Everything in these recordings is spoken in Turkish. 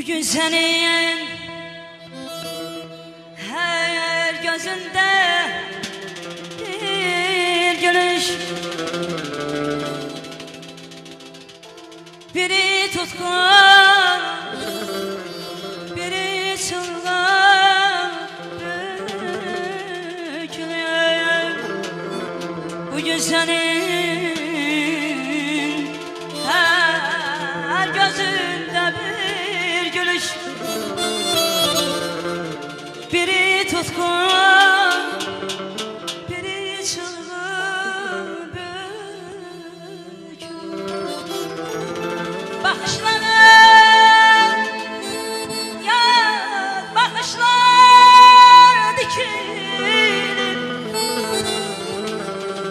Bugün senin her gözünde bir gülüş, biri tutkun, biri çılgın bükülüyor. Bugün senin her gözünde bir gülüş, biri tutkun, biri çılgın bükülüyor. Bakışların, ya bakışlar dikilir,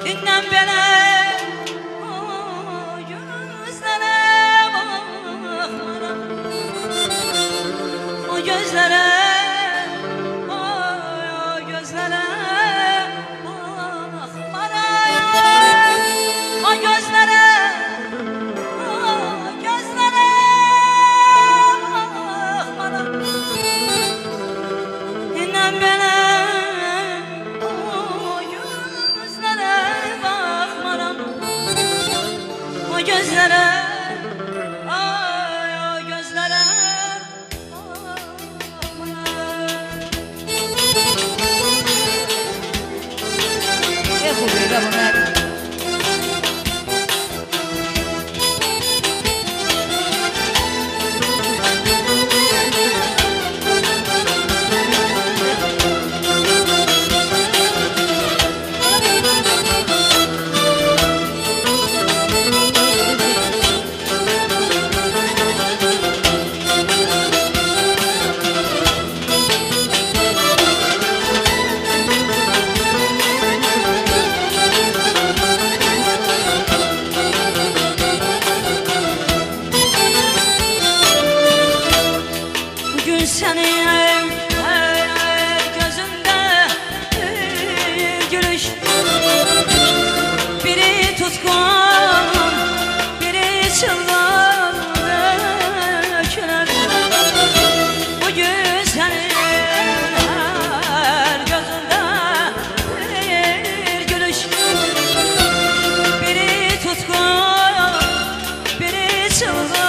innen bele o gözlere bakmaram, o gözlere, o gözlere bakmaram, o gözlere. Gözlere, ay o gözlere, senin her gözünde bir gülüş, biri tutkun, biri çılgın dökülür. Bugün senin her gözünde bir gülüş, biri tutkun, biri çılgın.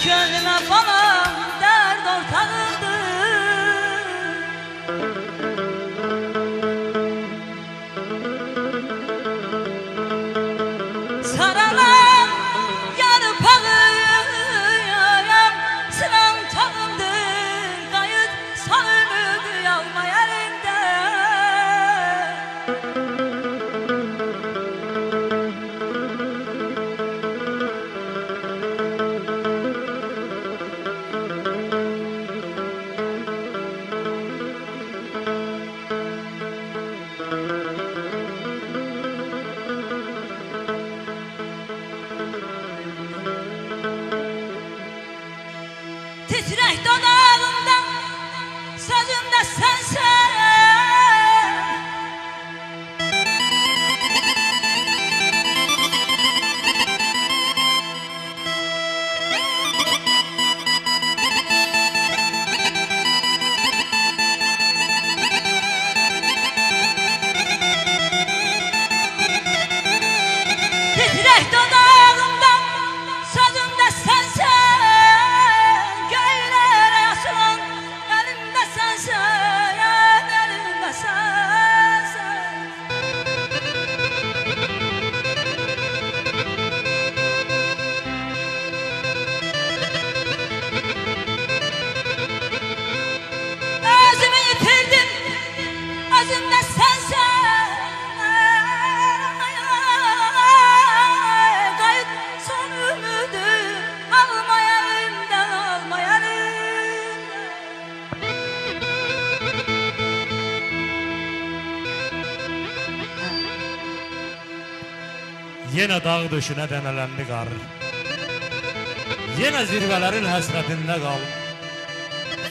Gönlüme falan dert ortağıdır. Saralan yarpağıyam, sıran tağımdır, kayıt salınırdı yağma yerinde. Titrek dodağımda sözümde sensen. Titrek dodağımda sözümde sensen. Göylere asılan elimde sensen. Elimde sensen. Özümü yitirdim, özümde sensen. Kayıp son ümidi, alma elimden, alma elimden. Yine dağ döşüne denelendi kar. Yine zirvelerin hasretinde kal.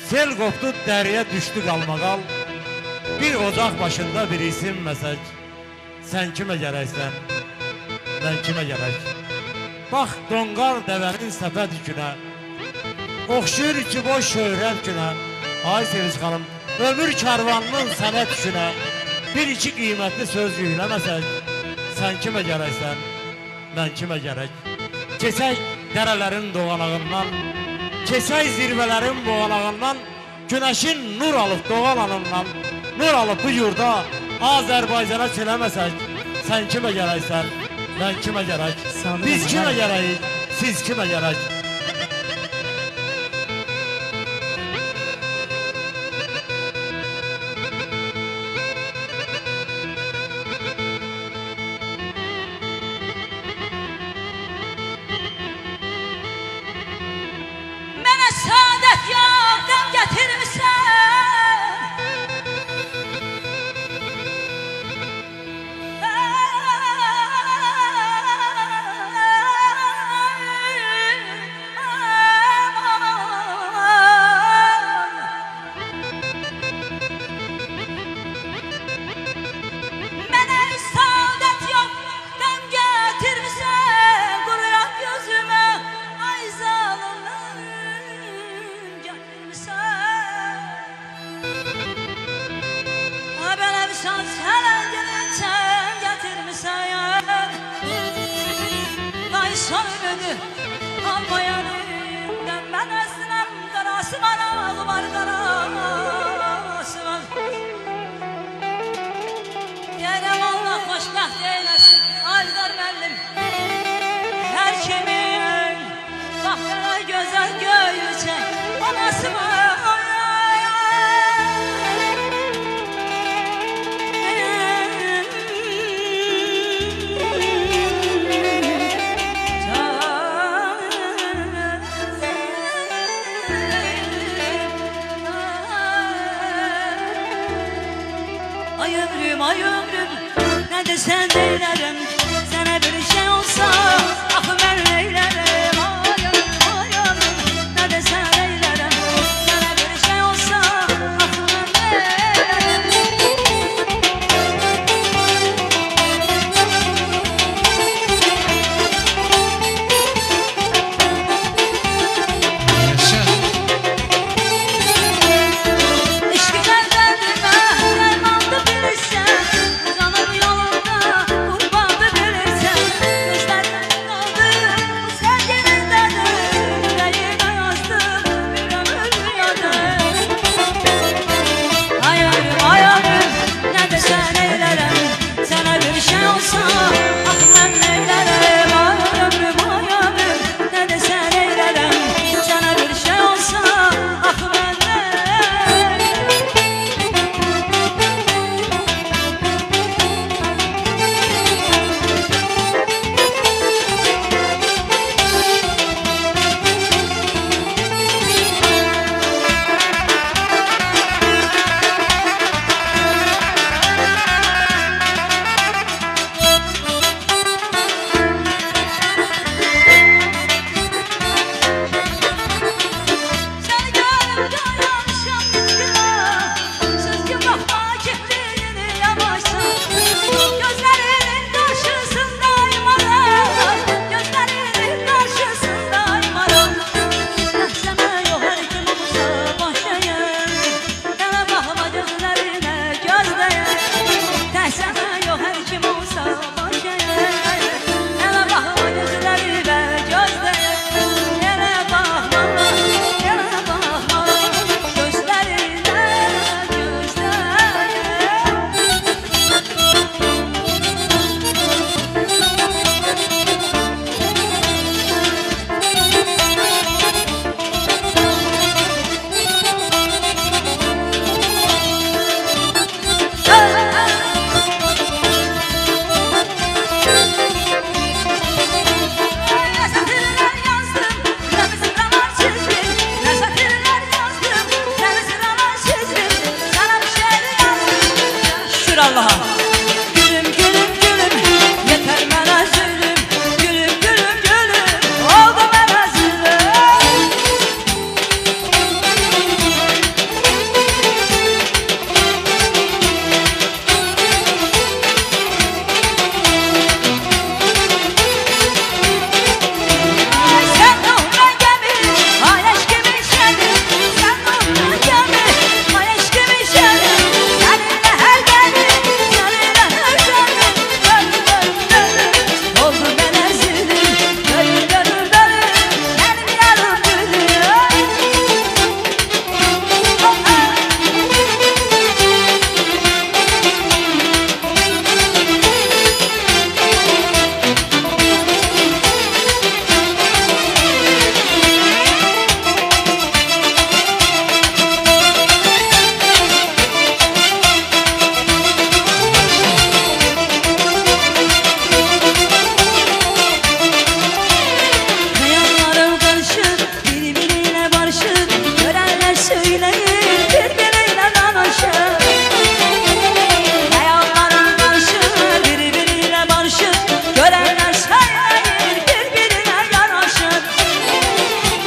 Sel koptu dereye düştü kalmakal. Bir ocak başında bir isim mesaj. Sen kime gereksen, ben kime gerek. Bak dongar devenin sepet yüküne. Okşur ki boş şöhret güne. Ay Sevinç Hanım, ömür kervanının senet yüküne. Bir iki kıymetli söz yüklemesek. Sen kime gereksen, ben kime gerek. Kesey derelerin doğanağından, kesey zirvelerin boğanağından, güneşin nur alıp doğal anından, nur alıp bu yurda Azerbaycan'a çelemesek. Sen kime gereksen, ben kime gerek. Biz kime gereğiz, siz kime gerek.